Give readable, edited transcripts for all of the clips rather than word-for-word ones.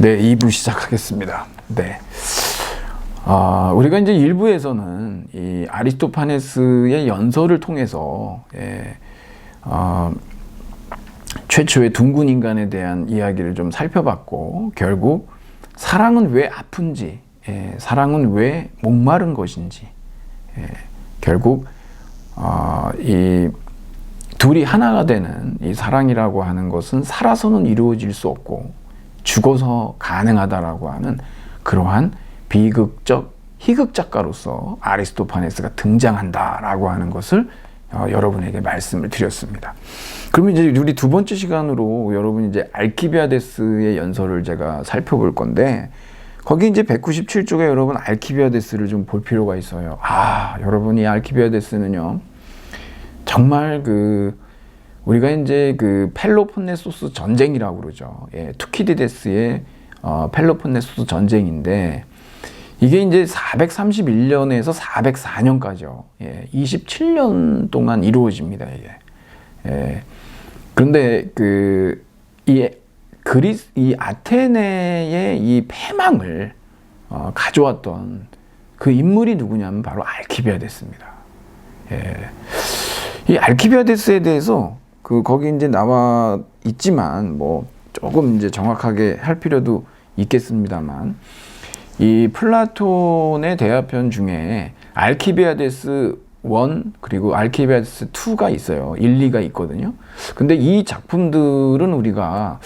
네, 2부 시작하겠습니다. 네. 우리가 이제 1부에서는 이 아리스토파네스의 연설을 통해서, 최초의 둥근 인간에 대한 이야기를 좀 살펴봤고, 결국 사랑은 왜 아픈지, 사랑은 왜 목마른 것인지, 결국, 이 둘이 하나가 되는 이 사랑이라고 하는 것은 살아서는 이루어질 수 없고, 죽어서 가능하다라고 하는 그러한 비극적 희극 작가로서 아리스토파네스가 등장한다라고 하는 것을 여러분에게 말씀을 드렸습니다. 그러면 이제 우리 두 번째 시간으로 여러분 이제 알키비아데스의 연설을 제가 살펴볼 건데, 거기 이제 197쪽에 여러분 알키비아데스를 좀 볼 필요가 있어요. 여러분 이 알키비아데스는요, 정말 우리가 이제 펠로폰네소스 전쟁이라고 그러죠. 투키디데스의 펠로폰네소스 전쟁인데, 이게 이제 431년에서 404년까지요. 27년 동안 이루어집니다, 이게. 그런데 이 아테네의 이 패망을 가져왔던 그 인물이 누구냐면 바로 알키비아데스입니다. 이 알키비아데스에 대해서 거기 이제 나와 있지만 뭐 조금 이제 정확하게 할 필요도 있겠습니다만, 이 플라톤의 대화편 중에 알키비아데스 1 그리고 알키비아데스 2가 있어요. 1, 2가 있거든요. 근데 이 작품들은 우리가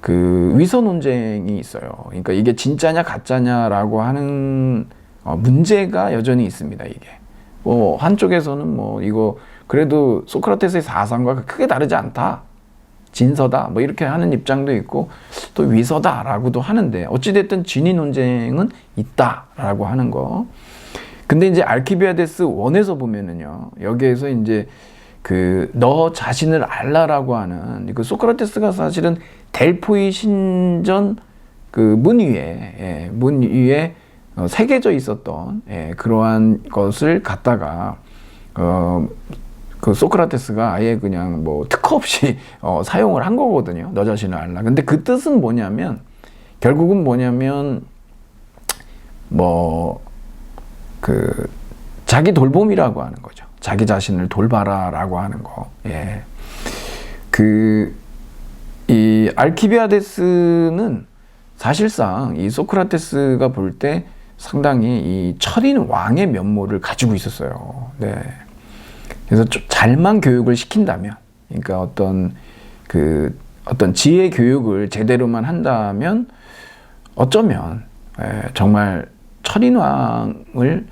위서 논쟁이 있어요. 그러니까 이게 진짜냐 가짜냐라고 하는 문제가 여전히 있습니다. 이게 한쪽에서는 이거 그래도 소크라테스의 사상과 크게 다르지 않다, 진서다, 이렇게 하는 입장도 있고, 또 위서다라고도 하는데, 어찌됐든 진위 논쟁은 있다라고 하는 거. 근데 이제 알키비아데스 1에서 보면은요, 여기에서 이제 너 자신을 알라라고 하는 소크라테스가 사실은 델포이 신전 문 위에 새겨져 있었던 그러한 것을 갖다가 소크라테스가 아예 그냥 특허 없이 사용을 한 거거든요. 너 자신을 알라. 근데 그 뜻은 뭐냐면, 결국은 뭐냐면 자기 돌봄이라고 하는 거죠. 자기 자신을 돌봐라라고 하는 거. 이 알키비아데스는 사실상 이 소크라테스가 볼 때 상당히 이 철인 왕의 면모를 가지고 있었어요. 네. 그래서 잘만 교육을 시킨다면, 그러니까 어떤 지혜 교육을 제대로만 한다면 어쩌면 정말 철인왕을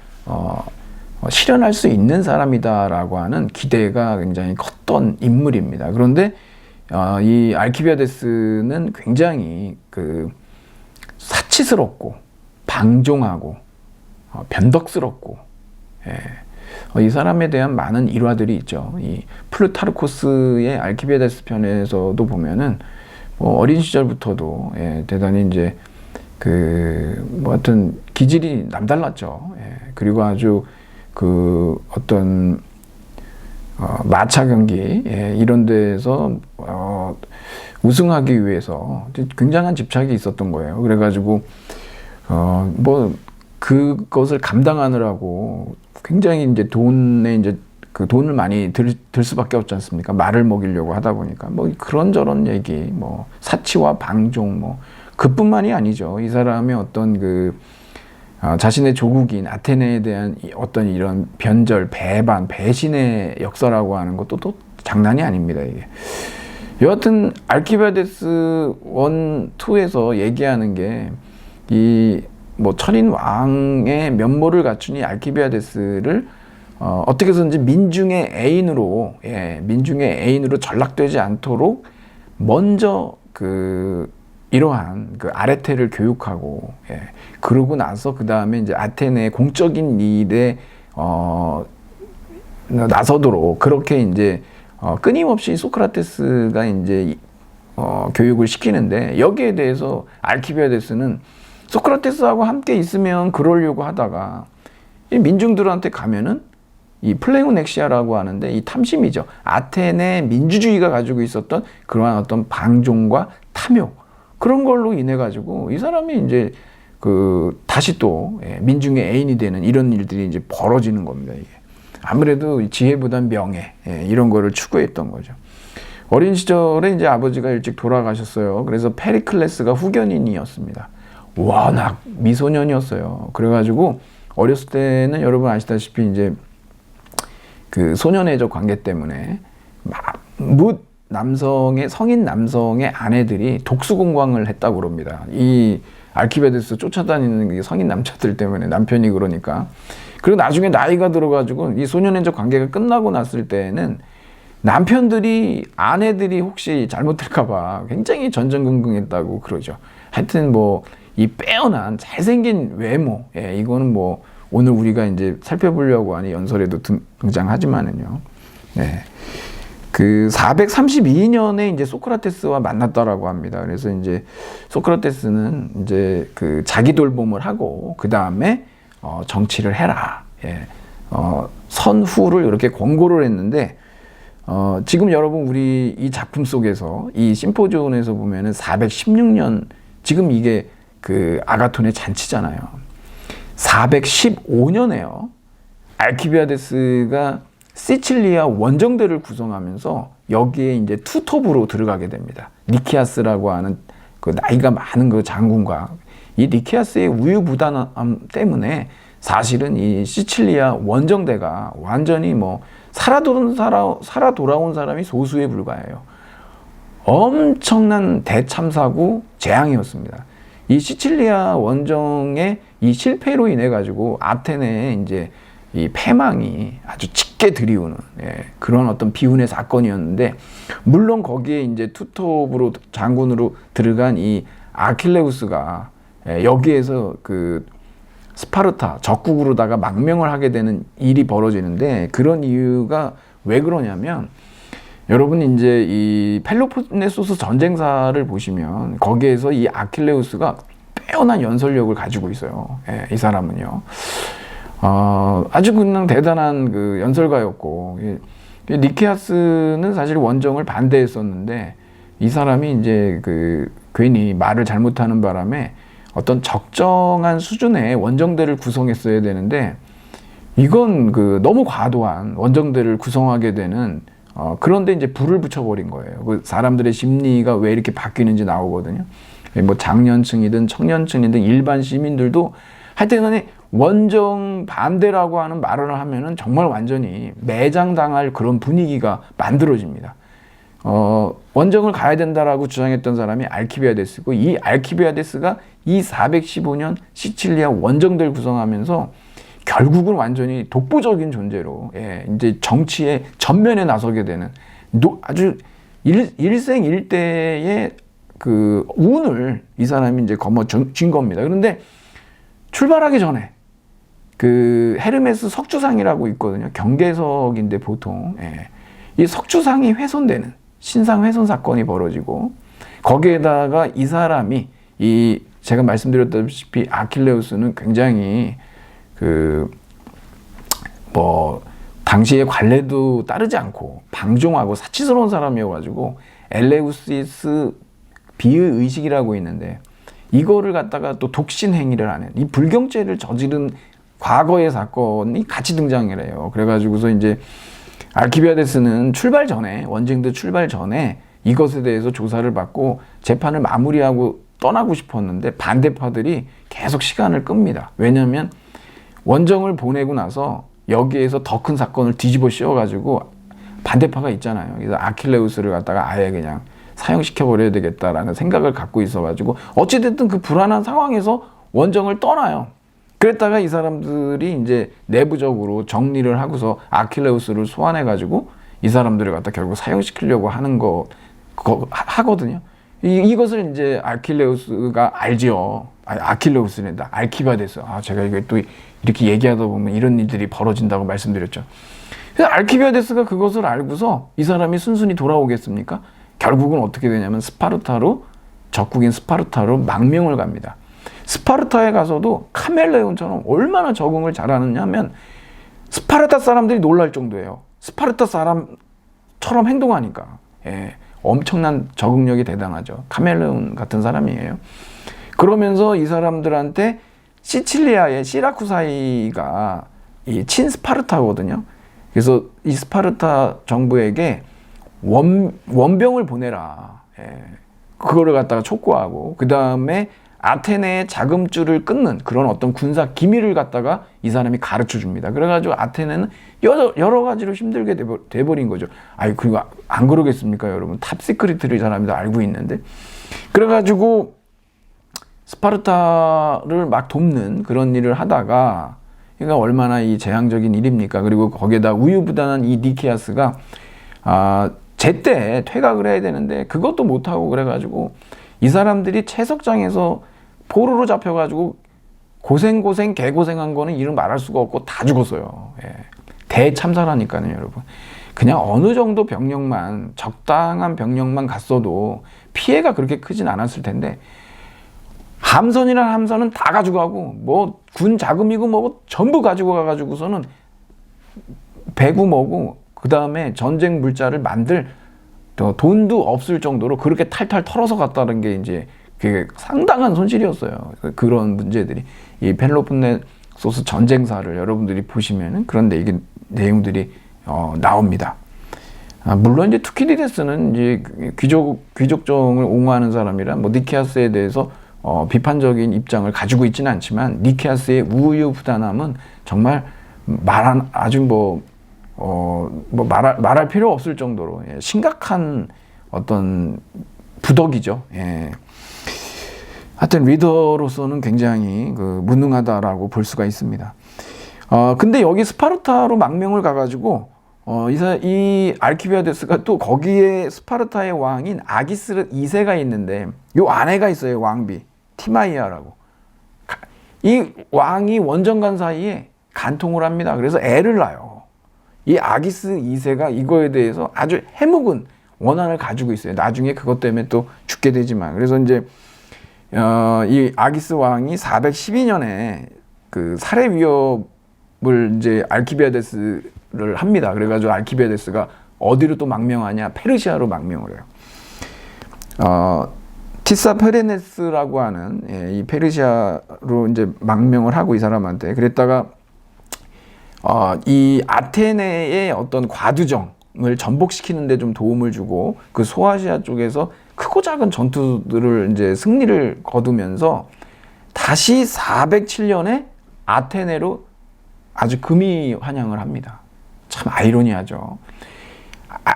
실현할 수 있는 사람이다라고 하는 기대가 굉장히 컸던 인물입니다. 그런데 이 알키비아데스는 굉장히 사치스럽고 방종하고 변덕스럽고, 이 사람에 대한 많은 일화들이 있죠. 이 플루타르코스의 알키비아데스 편에서도 보면은 어린 시절부터도 대단히 이제 하여튼 기질이 남달랐죠. 그리고 아주 어떤 마차 경기 이런 데에서 우승하기 위해서 굉장한 집착이 있었던 거예요. 그래가지고 그것을 감당하느라고 굉장히 이제 돈을 많이 들 수밖에 없지 않습니까? 말을 먹이려고 하다 보니까 그런저런 얘기, 사치와 방종, 그뿐만이 아니죠. 이 사람의 어떤 자신의 조국인 아테네에 대한 어떤 이런 변절, 배반, 배신의 역사라고 하는 것도 또 장난이 아닙니다, 이게. 여하튼 알키비아데스 1, 2에서 얘기하는 게 철인 왕의 면모를 갖춘 이 알키비아데스를 어떻게 해서든지 민중의 애인으로 전락되지 않도록 먼저 이러한 아레테를 교육하고, 그러고 나서 그 다음에 이제 아테네의 공적인 일에 나서도록 그렇게 이제 끊임없이 소크라테스가 이제 교육을 시키는데, 여기에 대해서 알키비아데스는 소크라테스하고 함께 있으면 그러려고 하다가 이 민중들한테 가면은 이 플레고넥시아라고 하는데, 이 탐심이죠. 아테네 민주주의가 가지고 있었던 그러한 어떤 방종과 탐욕, 그런 걸로 인해 가지고 이 사람이 이제 다시 또 민중의 애인이 되는 이런 일들이 이제 벌어지는 겁니다. 이게 아무래도 지혜보단 명예 이런 거를 추구했던 거죠. 어린 시절에 이제 아버지가 일찍 돌아가셨어요. 그래서 페리클레스가 후견인이었습니다. 워낙 미소년이었어요. 그래가지고 어렸을 때는 여러분 아시다시피 이제 그 소년애적 관계 때문에 성인 남성의 아내들이 독수공광을 했다고 그럽니다. 이 알키비아데스 쫓아다니는 성인 남자들 때문에 남편이 그러니까. 그리고 나중에 나이가 들어가지고 이 소년애적 관계가 끝나고 났을 때에는 남편들이 아내들이 혹시 잘못될까봐 굉장히 전전긍긍했다고 그러죠. 하여튼 뭐 이 빼어난 잘생긴 외모, 이거는 뭐 오늘 우리가 이제 살펴보려고 하는 연설에도 등장하지만은요. 네. 그 432년에 이제 소크라테스와 만났다라고 합니다. 그래서 이제 소크라테스는 이제 그 자기 돌봄을 하고 그 다음에 정치를 해라. 선후를 이렇게 권고를 했는데 지금 여러분 우리 이 작품 속에서 이 심포지온에서 보면은 416년 지금 이게 그 아가톤의 잔치잖아요. 415년에요. 알키비아데스가 시칠리아 원정대를 구성하면서 여기에 이제 투톱으로 들어가게 됩니다. 니키아스라고 하는 그 나이가 많은 그 장군과 이 니키아스의 우유부단함 때문에 사실은 이 시칠리아 원정대가 완전히 뭐 살아 돌아온 사람이 소수에 불과해요. 엄청난 대참사고 재앙이었습니다. 이 시칠리아 원정의 이 실패로 인해 가지고 아테네에 이제 이 패망이 아주 짙게 들이우는 그런 어떤 비운의 사건이었는데, 물론 거기에 이제 투톱으로 장군으로 들어간 이 아킬레우스가 여기에서 그 스파르타 적국으로다가 망명을 하게 되는 일이 벌어지는데, 그런 이유가 왜 그러냐면 여러분 이제 이 펠로폰네소스 전쟁사를 보시면 거기에서 이 아킬레우스가 빼어난 연설력을 가지고 있어요. 이 사람은요. 아주 그냥 대단한 그 연설가였고, 니키아스는 사실 원정을 반대했었는데 이 사람이 이제 그 괜히 말을 잘못하는 바람에 어떤 적정한 수준의 원정대를 구성했어야 되는데, 이건 그 너무 과도한 원정대를 구성하게 되는 그런데 이제 불을 붙여버린 거예요. 그 사람들의 심리가 왜 이렇게 바뀌는지 나오거든요. 뭐 장년층이든 청년층이든 일반 시민들도 하여튼 원정 반대라고 하는 말을 하면은 정말 완전히 매장당할 그런 분위기가 만들어집니다. 원정을 가야 된다라고 주장했던 사람이 알키비아데스고, 이 알키비아데스가 이 415년 시칠리아 원정대를 구성하면서 결국은 완전히 독보적인 존재로 이제 정치의 전면에 나서게 되는 아주 일생일대의 그 운을 이 사람이 이제 거머쥔 겁니다. 그런데 출발하기 전에 그 헤르메스 석주상이라고 있거든요. 경계석인데 보통 이 석주상이 훼손되는 신상 훼손 사건이 벌어지고, 거기에다가 이 사람이 이 제가 말씀드렸다시피 아킬레우스는 굉장히 당시의 관례도 따르지 않고 방종하고 사치스러운 사람이어가지고 엘레우시스 비의식이라고 있는데, 이거를 갖다가 또 독신 행위를 하는 이 불경죄를 저지른 과거의 사건이 같이 등장을 해요. 그래가지고서 이제 알키비아데스는 출발 전에, 원정대 출발 전에 이것에 대해서 조사를 받고 재판을 마무리하고 떠나고 싶었는데 반대파들이 계속 시간을 끕니다. 왜냐하면 원정을 보내고 나서 여기에서 더 큰 사건을 뒤집어 씌워가지고 반대파가 있잖아요. 그래서 아킬레우스를 갖다가 아예 그냥 사형시켜버려야 되겠다라는 생각을 갖고 있어가지고 어찌됐든 그 불안한 상황에서 원정을 떠나요. 그랬다가 이 사람들이 이제 내부적으로 정리를 하고서 아킬레우스를 소환해가지고 이 사람들을 갖다 결국 사형시키려고 하는 하거든요. 이것을 이제 아킬레우스가 알지요. 아킬레우스랜다. 알키비아데스. 제가 이거 또 이렇게 얘기하다 보면 이런 일들이 벌어진다고 말씀드렸죠. 그래서 알키비아데스가 그것을 알고서 이 사람이 순순히 돌아오겠습니까? 결국은 어떻게 되냐면 적국인 스파르타로 망명을 갑니다. 스파르타에 가서도 카멜레온처럼 얼마나 적응을 잘하느냐면 스파르타 사람들이 놀랄 정도예요. 스파르타 사람처럼 행동하니까. 엄청난 적응력이 대단하죠. 카멜레온 같은 사람이에요. 그러면서 이 사람들한테 시칠리아의 시라쿠사이가 이 친스파르타거든요. 그래서 이 스파르타 정부에게 원병을 보내라. 예. 그거를 갖다가 촉구하고, 그 다음에 아테네의 자금줄을 끊는 그런 어떤 군사 기밀을 갖다가 이 사람이 가르쳐 줍니다. 그래가지고 아테네는 여러 가지로 힘들게 돼버린 거죠. 아이, 그리고 안 그러겠습니까, 여러분? 탑시크리트를 이 사람이 다 알고 있는데. 그래가지고 스파르타를 막 돕는 그런 일을 하다가, 그러니까 얼마나 이 재앙적인 일입니까? 그리고 거기에다 우유부단한 이 니키아스가 제때 퇴각을 해야 되는데 그것도 못하고, 그래가지고 이 사람들이 채석장에서 포로로 잡혀가지고 개고생한 거는 이름 말할 수가 없고 다 죽었어요. 예. 대참사라니까요, 여러분. 그냥 어느 정도 병력만, 적당한 병력만 갔어도 피해가 그렇게 크진 않았을 텐데, 함선이란 함선은 다 가져가고, 뭐 군 자금이고 뭐 전부 가지고 가가지고서는 배구 뭐고, 그 다음에 전쟁 물자를 만들 돈도 없을 정도로 그렇게 탈탈 털어서 갔다는 게 이제 그게 상당한 손실이었어요. 그런 문제들이 이 펠로폰네소스 전쟁사를 여러분들이 보시면은 그런 내용들이 나옵니다. 물론 이제 투키디데스는 이제 귀족정을 옹호하는 사람이라 뭐 니키아스에 대해서 비판적인 입장을 가지고 있지는 않지만, 니키아스의 우유부단함은 정말 말할 필요 없을 정도로 심각한 어떤 부덕이죠. 예. 하여튼 리더로서는 굉장히 무능하다라고 볼 수가 있습니다. 근데 여기 스파르타로 망명을 가가지고 이 알키비아데스가 또 거기에 스파르타의 왕인 아기스 2세가 있는데, 요 아내가 있어요. 왕비 티마이아라고. 이 왕이 원정간 사이에 간통을 합니다. 그래서 애를 낳아요. 이 아기스 2세가 이거에 대해서 아주 해묵은 원한을 가지고 있어요. 나중에 그것 때문에 또 죽게 되지만. 그래서 이제 이 아기스 왕이 412년에 그 살해 위협을 이제 알키비아데스를 합니다. 그래가지고 알키비아데스가 어디로 또 망명하냐? 페르시아로 망명을 해요. 티사페레네스라고 하는 이 페르시아로 이제 망명을 하고, 이 사람한테 그랬다가 이 아테네의 어떤 과두정을 전복시키는 데 좀 도움을 주고, 그 소아시아 쪽에서 크고 작은 전투들을 이제 승리를 거두면서 다시 407년에 아테네로 아주 금이 환영을 합니다. 참 아이러니하죠.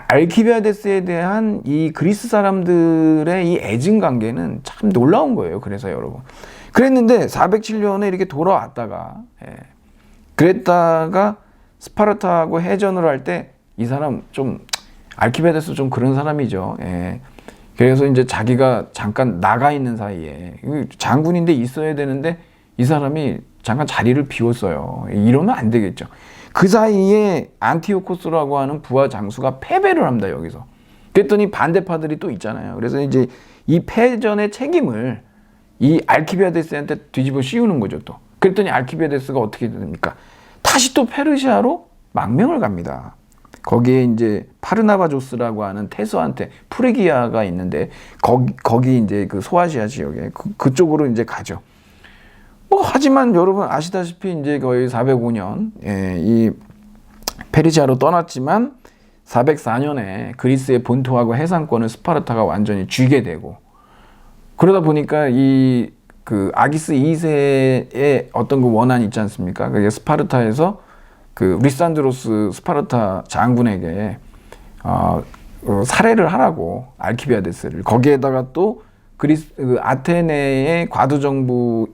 알키비아데스에 대한 이 그리스 사람들의 이 애증 관계는 참 놀라운 거예요. 그래서 여러분, 그랬는데 407년에 이렇게 돌아왔다가, 그랬다가 스파르타하고 해전을 할 때 이 사람 좀, 알키비아데스 좀 그런 사람이죠. 그래서 이제 자기가 잠깐 나가 있는 사이에, 장군인데 있어야 되는데 이 사람이 잠깐 자리를 비웠어요. 이러면 안 되겠죠. 그 사이에 안티오코스라고 하는 부하 장수가 패배를 합니다, 여기서. 그랬더니 반대파들이 또 있잖아요. 그래서 이제 이 패전의 책임을 이 알키비아데스한테 뒤집어 씌우는 거죠, 또. 그랬더니 알키비아데스가 어떻게 됩니까? 다시 또 페르시아로 망명을 갑니다. 거기에 이제 파르나바조스라고 하는 태서한테, 프리기아가 있는데 거기 이제 그 소아시아 지역에 그쪽으로 이제 가죠. 하지만 여러분 아시다시피 이제 거의 405년 이 페르시아로 떠났지만 404년에 그리스의 본토하고 해상권을 스파르타가 완전히 쥐게 되고, 그러다 보니까 이 그 아기스 2세의 어떤 그 원한이 있지 않습니까? 그게 스파르타에서 그 리산드로스 스파르타 장군에게 살해를 하라고, 알키비아데스를. 거기에다가 또 아테네의 과두정부의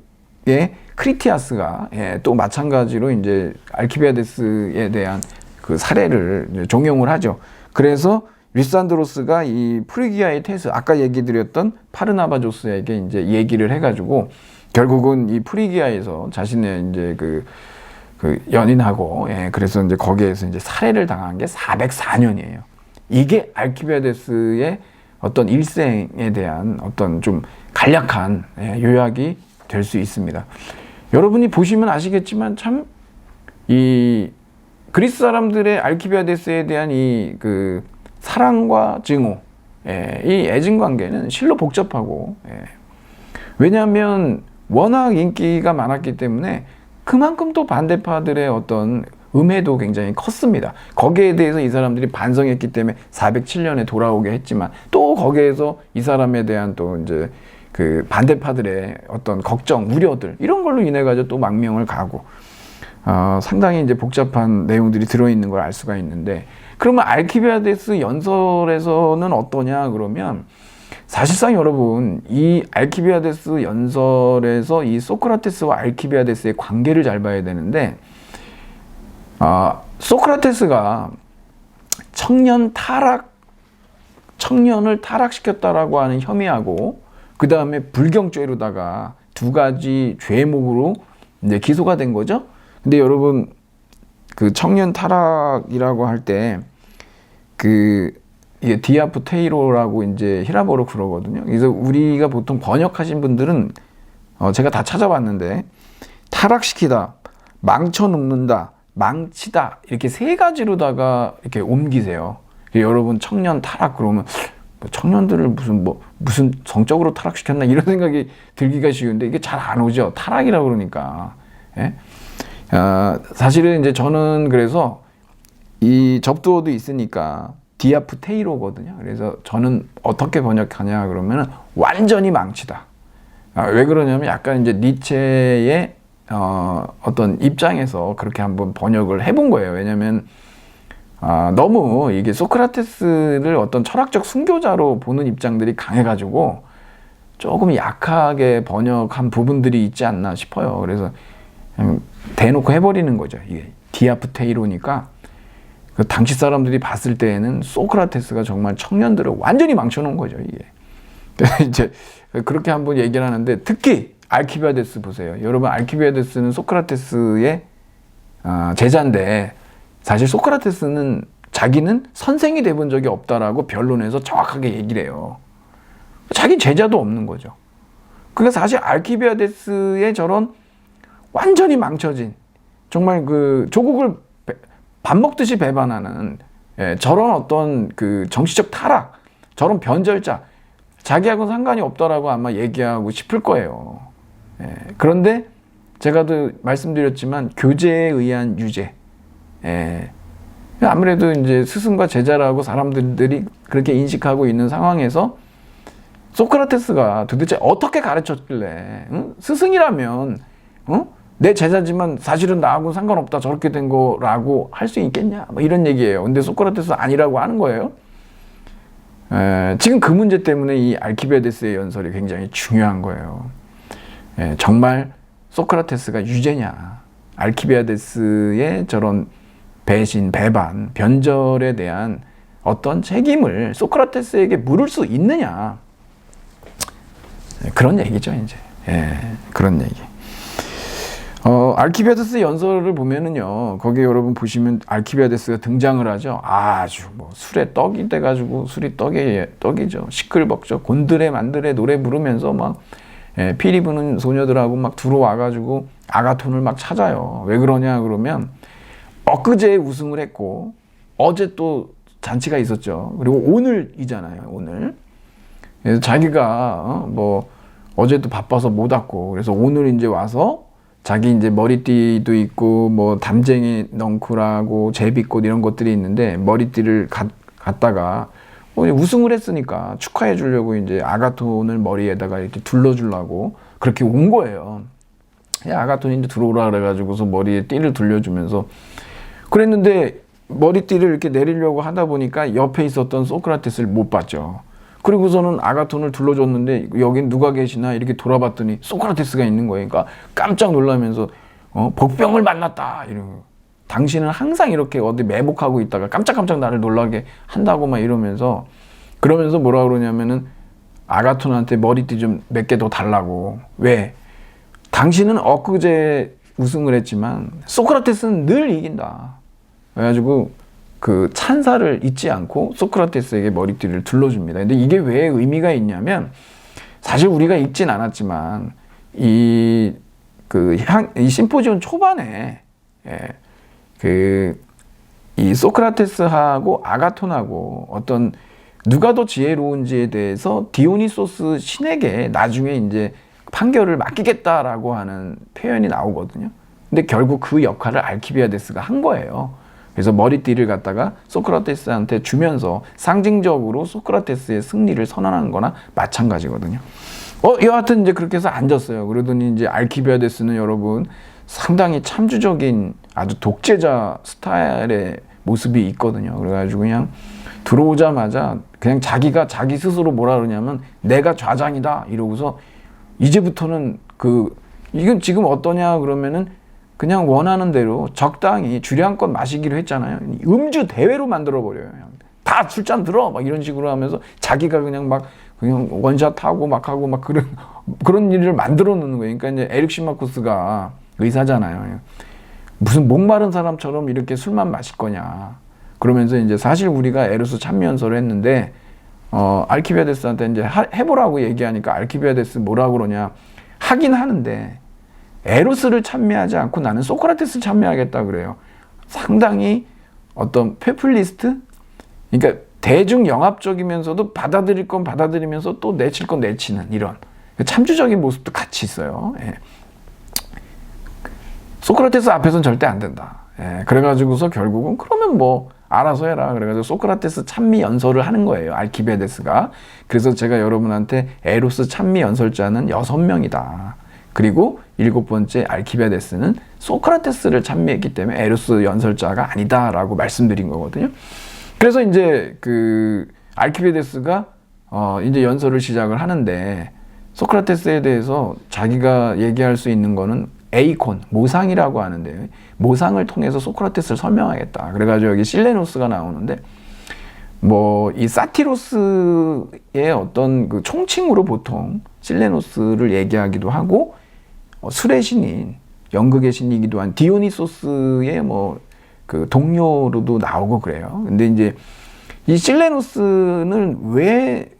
크리티아스가 또 마찬가지로 이제 알키비아데스에 대한 그 살해를 종용을 하죠. 그래서 리산드로스가 이 프리기아의 태스, 아까 얘기 드렸던 파르나바조스에게 이제 얘기를 해가지고 결국은 이 프리기아에서 자신의 이제 그 연인하고, 그래서 이제 거기에서 이제 살해를 당한 게 404년이에요. 이게 알키비아데스의 어떤 일생에 대한 어떤 좀 간략한 요약이 될 수 있습니다. 여러분이 보시면 아시겠지만 참 이 그리스 사람들의 알키비아데스에 대한 이 그 사랑과 증오, 이 애증 관계는 실로 복잡하고, 왜냐하면 워낙 인기가 많았기 때문에 그만큼 또 반대파들의 어떤 음해도 굉장히 컸습니다. 거기에 대해서 이 사람들이 반성했기 때문에 407년에 돌아오게 했지만, 또 거기에서 이 사람에 대한 또 이제 그 반대파들의 어떤 걱정, 우려들, 이런 걸로 인해 가지고 또 망명을 가고, 상당히 이제 복잡한 내용들이 들어있는 걸 알 수가 있는데, 그러면 알키비아데스 연설에서는 어떠냐 그러면, 사실상 여러분, 이 알키비아데스 연설에서 이 소크라테스와 알키비아데스의 관계를 잘 봐야 되는데, 소크라테스가 청년을 타락시켰다라고 하는 혐의하고, 그 다음에 불경죄로다가 두 가지 죄목으로 이제 기소가 된 거죠. 근데 여러분, 그 청년 타락이라고 할 때, 이게 디아프테이로라고 이제 히라보로 그러거든요. 그래서 우리가 보통 번역하신 분들은, 제가 다 찾아봤는데, 타락시키다, 망쳐놓는다, 망치다, 이렇게 세 가지로다가 이렇게 옮기세요. 여러분, 청년 타락 그러면, 청년들을 무슨 성적으로 타락시켰나 이런 생각이 들기가 쉬운데, 이게 잘 안 오죠. 타락이라고 그러니까. 예? 사실은 이제 저는 그래서 이 접두어도 있으니까 디아프테이로거든요. 그래서 저는 어떻게 번역하냐 그러면 완전히 망치다. 왜 그러냐면 약간 이제 니체의 어떤 입장에서 그렇게 한번 번역을 해본 거예요. 왜냐면 너무 이게 소크라테스를 어떤 철학적 순교자로 보는 입장들이 강해가지고 조금 약하게 번역한 부분들이 있지 않나 싶어요. 그래서 그냥 대놓고 해버리는 거죠. 이게 디아프테이로니까 그 당시 사람들이 봤을 때에는 소크라테스가 정말 청년들을 완전히 망쳐놓은 거죠. 이게 이제 그렇게 한번 얘기를 하는데, 특히 알키비아데스 보세요. 여러분, 알키비아데스는 소크라테스의 제자인데, 사실 소크라테스는 자기는 선생이 돼본 적이 없다라고 변론에서 정확하게 얘기를 해요. 자기 제자도 없는 거죠. 그러니까 사실 알키비아데스의 저런 완전히 망쳐진, 정말 그 조국을 밥 먹듯이 배반하는 저런 어떤 그 정치적 타락, 저런 변절자, 자기하고는 상관이 없다라고 아마 얘기하고 싶을 거예요. 그런데 제가 또 말씀드렸지만 교제에 의한 유죄. 아무래도 이제 스승과 제자라고 사람들이 그렇게 인식하고 있는 상황에서 소크라테스가 도대체 어떻게 가르쳤길래, 스승이라면 내 제자지만 사실은 나하고는 상관없다, 저렇게 된 거라고 할 수 있겠냐, 뭐 이런 얘기예요. 근데 소크라테스는 아니라고 하는 거예요. 지금 그 문제 때문에 이 알키비아데스의 연설이 굉장히 중요한 거예요. 정말 소크라테스가 유죄냐, 알키비아데스의 저런 배신, 배반, 변절에 대한 어떤 책임을 소크라테스에게 물을 수 있느냐, 그런 얘기죠. 이제 그런 얘기. 알키비아데스 연설을 보면은요, 거기 여러분 보시면 알키비아데스가 등장을 하죠. 아주 뭐 술에 떡이 돼가지고, 술이 떡이죠. 시끌벅적 곤드레 만드레 노래 부르면서 막 피리 부는 소녀들하고 막 들어와가지고 아가톤을 막 찾아요. 왜 그러냐 그러면, 엊그제 우승을 했고 어제 또 잔치가 있었죠. 그리고 오늘이잖아요. 오늘. 그래서 자기가 뭐 어제도 바빠서 못 왔고, 그래서 오늘 이제 와서 자기 이제 머리띠도 있고 뭐 담쟁이 넝쿨하고 제비꽃 이런 것들이 있는데, 머리띠를 갖다가 우승을 했으니까 축하해 주려고 이제 아가톤을 머리에다가 이렇게 둘러주려고 그렇게 온 거예요. 아가톤이 이제 들어오라 그래가지고서 머리에 띠를 둘려주면서 그랬는데, 머리띠를 이렇게 내리려고 하다 보니까 옆에 있었던 소크라테스를 못 봤죠. 그리고서는 아가톤을 둘러줬는데 여긴 누가 계시나 이렇게 돌아봤더니 소크라테스가 있는 거예요. 그러니까 깜짝 놀라면서 복병을 만났다 이러고, 당신은 항상 이렇게 어디 매복하고 있다가 깜짝깜짝 나를 놀라게 한다고 막 이러면서, 그러면서 뭐라 그러냐면은 아가톤한테 머리띠 좀 몇 개 더 달라고. 왜? 당신은 엊그제 우승을 했지만 소크라테스는 늘 이긴다. 그래가지고 그 찬사를 잊지 않고 소크라테스에게 머리띠를 둘러줍니다. 근데 이게 왜 의미가 있냐면, 사실 우리가 읽진 않았지만 이 심포지온 초반에 이 소크라테스하고 아가톤하고 어떤 누가 더 지혜로운지에 대해서 디오니소스 신에게 나중에 이제 판결을 맡기겠다라고 하는 표현이 나오거든요. 근데 결국 그 역할을 알키비아데스가 한 거예요. 그래서 머리띠를 갖다가 소크라테스한테 주면서 상징적으로 소크라테스의 승리를 선언한 거나 마찬가지거든요. 여하튼 이제 그렇게 해서 앉았어요. 그러더니 이제 알키비아데스는 여러분 상당히 참주적인 아주 독재자 스타일의 모습이 있거든요. 그래가지고 그냥 들어오자마자 그냥 자기가 자기 스스로 뭐라 그러냐면 내가 좌장이다 이러고서 이제부터는 이건 지금 어떠냐 그러면은 그냥 원하는 대로 적당히 주량껏 마시기로 했잖아요. 음주 대회로 만들어 버려요. 다 술잔 들어 막 이런 식으로 하면서 자기가 그냥 원샷 하고 막 하고 막 그런 일을 만들어 놓는 거예요. 그러니까 이제 에릭 시마쿠스가 의사잖아요. 무슨 목마른 사람처럼 이렇게 술만 마실 거냐. 그러면서 이제 사실 우리가 에로스 참여연설을 했는데 알키비아데스한테 이제 해보라고 얘기하니까 알키비아데스 뭐라 그러냐. 하긴 하는데 에로스를 참여하지 않고 나는 소크라테스를 참여하겠다 그래요. 상당히 어떤 페플리스트? 그러니까 대중 영합적이면서도 받아들일 건 받아들이면서 또 내칠 건 내치는 이런 참주적인 모습도 같이 있어요. 예. 소크라테스 앞에서는 절대 안 된다. 예. 그래가지고서 결국은 그러면 뭐 알아서 해라. 그래가지고 소크라테스 찬미 연설을 하는 거예요. 알키비아데스가. 그래서 제가 여러분한테 에로스 찬미 연설자는 6명이다. 그리고 7번째 알키비아데스는 소크라테스를 찬미했기 때문에 에로스 연설자가 아니다라고 말씀드린 거거든요. 그래서 이제 알키비아데스가 이제 연설을 시작을 하는데 소크라테스에 대해서 자기가 얘기할 수 있는 거는 에이콘, 모상이라고 하는데 모상을 통해서 소크라테스를 설명하겠다. 그래가지고 여기 실레노스가 나오는데 뭐 이 사티로스의 어떤 그 총칭으로 보통 실레노스를 얘기하기도 하고 술의 신인, 연극의 신이기도 한 디오니소스의 뭐 그 동료로도 나오고 그래요. 근데 이제 이 실레노스는 왜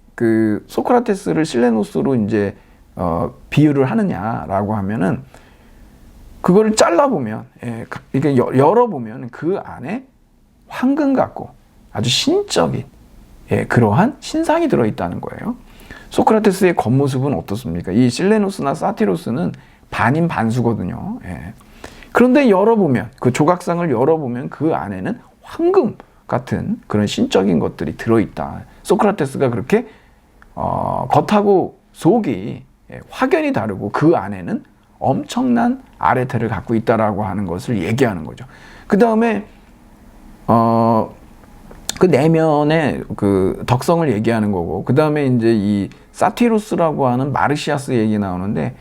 소크라테스를 실레노스로 이제 비유를 하느냐라고 하면은 그거를 잘라보면, 이렇게 열어보면 그 안에 황금 같고 아주 신적인, 그러한 신상이 들어있다는 거예요. 소크라테스의 겉모습은 어떻습니까? 이 실레노스나 사티로스는 반인 반수거든요. 그런데 열어보면, 그 조각상을 열어보면 그 안에는 황금 같은 그런 신적인 것들이 들어있다. 소크라테스가 그렇게, 겉하고 속이 확연히 다르고 그 안에는 엄청난 아레테를 갖고 있다라고 하는 것을 얘기하는 거죠. 그 다음에 그 내면의 그 덕성을 얘기하는 거고, 그 다음에 이제 이 사티로스라고 하는 마르시아스 얘기 나오는데,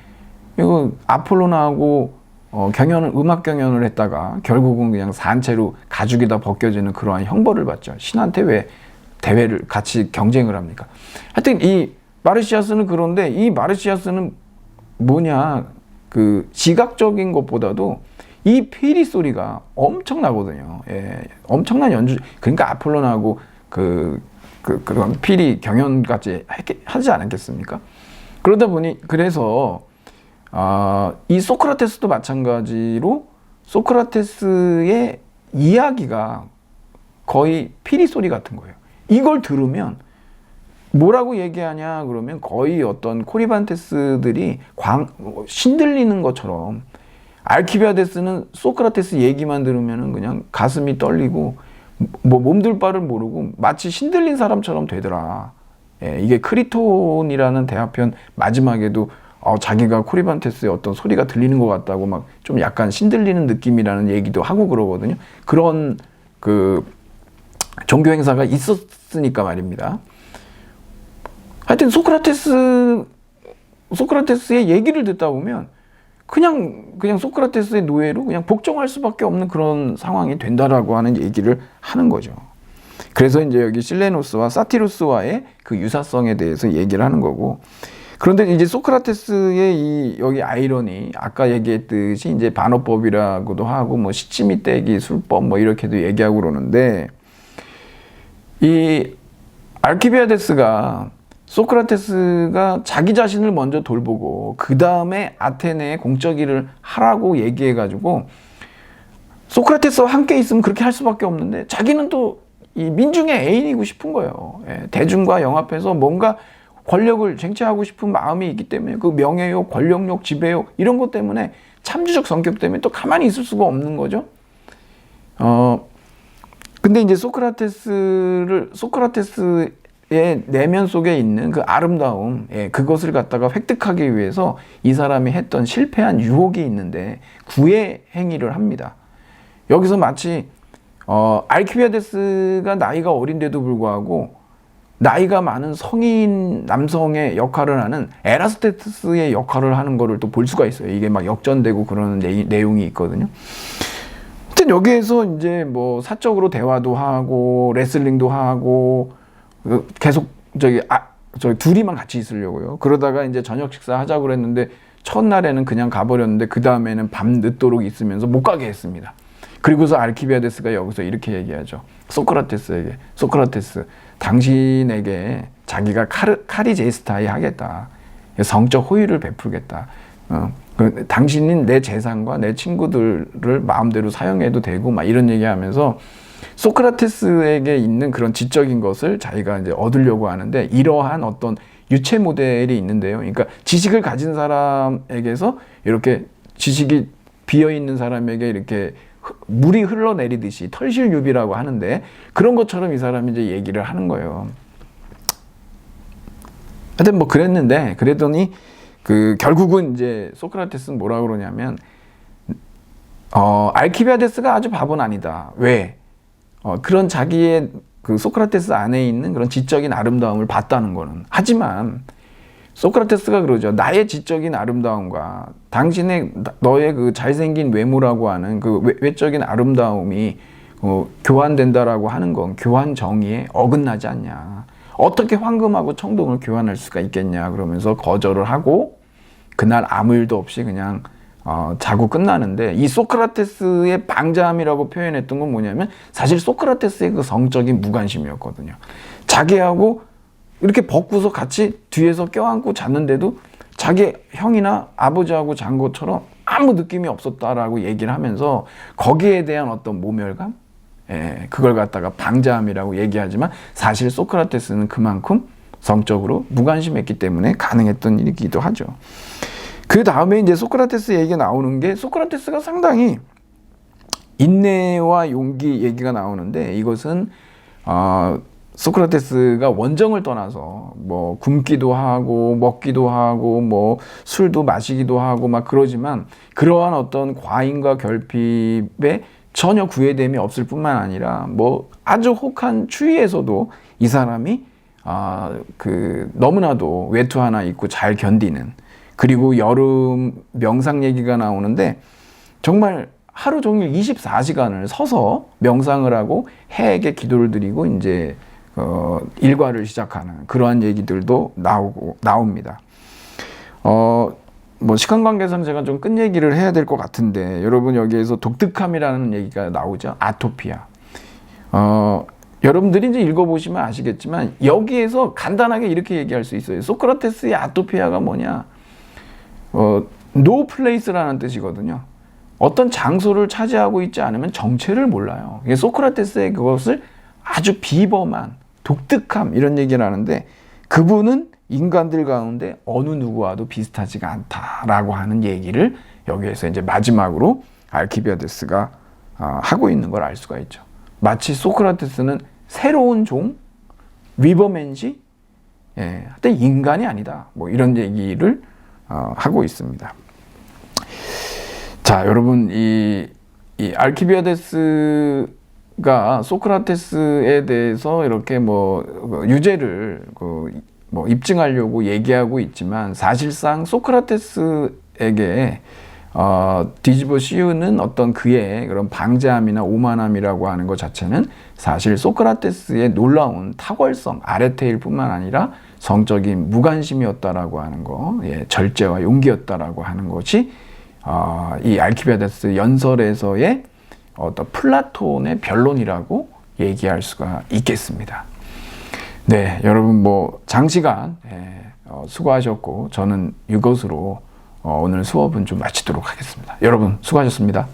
이거 아폴로나하고 음악 경연을 했다가 결국은 그냥 산채로 가죽이 다 벗겨지는 그러한 형벌을 받죠. 신한테 왜 대회를 같이 경쟁을 합니까? 하여튼 이 마르시아스는 그런데 이 마르시아스는 뭐냐, 지각적인 것보다도 이 피리 소리가 엄청나거든요. 엄청난 연주. 그러니까 아폴로나하고 그런 피리 경연까지 하지 않았겠습니까? 그러다 보니 그래서 이 소크라테스도 마찬가지로 소크라테스의 이야기가 거의 피리 소리 같은 거예요. 이걸 들으면 뭐라고 얘기하냐 그러면 거의 어떤 코리반테스들이 신들리는 것처럼, 알키비아데스는 소크라테스 얘기만 들으면 그냥 가슴이 떨리고 뭐 몸둘 바를 모르고 마치 신들린 사람처럼 되더라. 이게 크리톤이라는 대화편 마지막에도 자기가 코리반테스의 어떤 소리가 들리는 것 같다고 막 좀 약간 신들리는 느낌이라는 얘기도 하고 그러거든요. 그런 종교 행사가 있었으니까 말입니다. 하여튼 소크라테스의 얘기를 듣다 보면 그냥 소크라테스의 노예로 그냥 복종할 수밖에 없는 그런 상황이 된다라고 하는 얘기를 하는 거죠. 그래서 이제 여기 실레노스와 사티루스와의 그 유사성에 대해서 얘기를 하는 거고, 그런데 이제 소크라테스의 여기 아이러니, 아까 얘기했듯이 이제 반어법이라고도 하고 뭐 시치미 떼기 술법 뭐 이렇게도 얘기하고 그러는데, 이 알키비아데스가 소크라테스가 자기 자신을 먼저 돌보고 그 다음에 아테네에 공적 일을 하라고 얘기해가지고 소크라테스와 함께 있으면 그렇게 할 수밖에 없는데 자기는 또 이 민중의 애인이고 싶은 거예요. 예, 대중과 영합해서 뭔가 권력을 쟁취하고 싶은 마음이 있기 때문에 그 명예욕, 권력욕, 지배욕 이런 것 때문에 참주적 성격 때문에 또 가만히 있을 수가 없는 거죠. 근데 이제 소크라테스의 내면 속에 있는 그 아름다움, 예, 그것을 갖다가 획득하기 위해서 이 사람이 했던 실패한 유혹이 있는데 구애 행위를 합니다. 여기서 마치 알키비아데스가 나이가 어린데도 불구하고 나이가 많은 성인 남성의 역할을 하는 에라스테스의 역할을 하는 거를 또 볼 수가 있어요. 이게 막 역전되고 그러는 내용이 있거든요. 하여튼 여기에서 이제 뭐 사적으로 대화도 하고 레슬링도 하고 계속 저기 둘이만 같이 있으려고요. 그러다가 이제 저녁 식사 하자고 그랬는데 첫날에는 그냥 가버렸는데 그 다음에는 밤 늦도록 있으면서 못 가게 했습니다. 그리고서 알키비아데스가 여기서 이렇게 얘기하죠. 소크라테스에게, 소크라테스, 당신에게 자기가 카리제스타이 하겠다. 성적 호의를 베풀겠다. 당신은 내 재산과 내 친구들을 마음대로 사용해도 되고 막 이런 얘기하면서 소크라테스에게 있는 그런 지적인 것을 자기가 이제 얻으려고 하는데 이러한 어떤 유체 모델이 있는데요. 그러니까 지식을 가진 사람에게서 이렇게 지식이 비어 있는 사람에게 이렇게 물이 흘러내리듯이 털실유비라고 하는데 그런 것처럼 이 사람이 이제 얘기를 하는 거예요. 하여튼 뭐 그랬는데 그랬더니 결국은 이제 소크라테스는 뭐라 그러냐면 알키비아데스가 아주 바보는 아니다. 왜? 그런 자기의 그 소크라테스 안에 있는 그런 지적인 아름다움을 봤다는 거는. 하지만 소크라테스가 그러죠. 나의 지적인 아름다움과 너의 그 잘생긴 외모라고 하는 그 외적인 아름다움이 교환된다라고 하는 건 교환 정의에 어긋나지 않냐. 어떻게 황금하고 청동을 교환할 수가 있겠냐. 그러면서 거절을 하고 그날 아무 일도 없이 그냥 자고 끝나는데 이 소크라테스의 방자함이라고 표현했던 건 뭐냐면 사실 소크라테스의 그 성적인 무관심이었거든요. 자기하고 이렇게 벗고서 같이 뒤에서 껴안고 잤는데도 자기 형이나 아버지하고 잔 것처럼 아무 느낌이 없었다라고 얘기를 하면서 거기에 대한 어떤 모멸감? 예, 그걸 갖다가 방자함이라고 얘기하지만 사실 소크라테스는 그만큼 성적으로 무관심했기 때문에 가능했던 일이기도 하죠. 그 다음에 이제 소크라테스 얘기가 나오는 게 소크라테스가 상당히 인내와 용기 얘기가 나오는데 이것은 소크라테스가 원정을 떠나서 뭐 굶기도 하고 먹기도 하고 뭐 술도 마시기도 하고 막 그러지만 그러한 어떤 과잉과 결핍에 전혀 구애됨이 없을 뿐만 아니라 뭐 아주 혹한 추위에서도 이 사람이 너무나도 외투 하나 입고 잘 견디는 그리고 여름 명상 얘기가 나오는데 정말 하루 종일 24시간을 서서 명상을 하고 해에게 기도를 드리고 이제 일과를 시작하는 그러한 얘기들도 나옵니다. 뭐 시간 관계상 제가 좀 끝 얘기를 해야 될 것 같은데 여러분 여기에서 독특함이라는 얘기가 나오죠. 아토피아. 여러분들이 이제 읽어보시면 아시겠지만 여기에서 간단하게 이렇게 얘기할 수 있어요. 소크라테스의 아토피아가 뭐냐? No place라는 뜻이거든요. 어떤 장소를 차지하고 있지 않으면 정체를 몰라요. 소크라테스의 그것을 아주 비범한 독특함 이런 얘기를 하는데 그분은 인간들 가운데 어느 누구와도 비슷하지가 않다라고 하는 얘기를 여기에서 이제 마지막으로 알키비아데스가 하고 있는 걸 알 수가 있죠. 마치 소크라테스는 새로운 종, 위버맨시, 하여튼 인간이 아니다. 뭐 이런 얘기를 하고 있습니다. 자, 여러분 이 알키비아데스가 소크라테스에 대해서 이렇게 뭐 유죄를 뭐 입증하려고 얘기하고 있지만 사실상 소크라테스에게 뒤집어 씌우는 어떤 그의 그런 방자함이나 오만함이라고 하는 것 자체는 사실 소크라테스의 놀라운 탁월성, 아레테일 뿐만 아니라 성적인 무관심이었다라고 하는 거, 절제와 용기였다라고 하는 것이 이 알키비아데스 연설에서의 어떤 플라톤의 변론이라고 얘기할 수가 있겠습니다. 네, 여러분 뭐 장시간 수고하셨고 저는 이것으로 오늘 수업은 좀 마치도록 하겠습니다. 여러분 수고하셨습니다.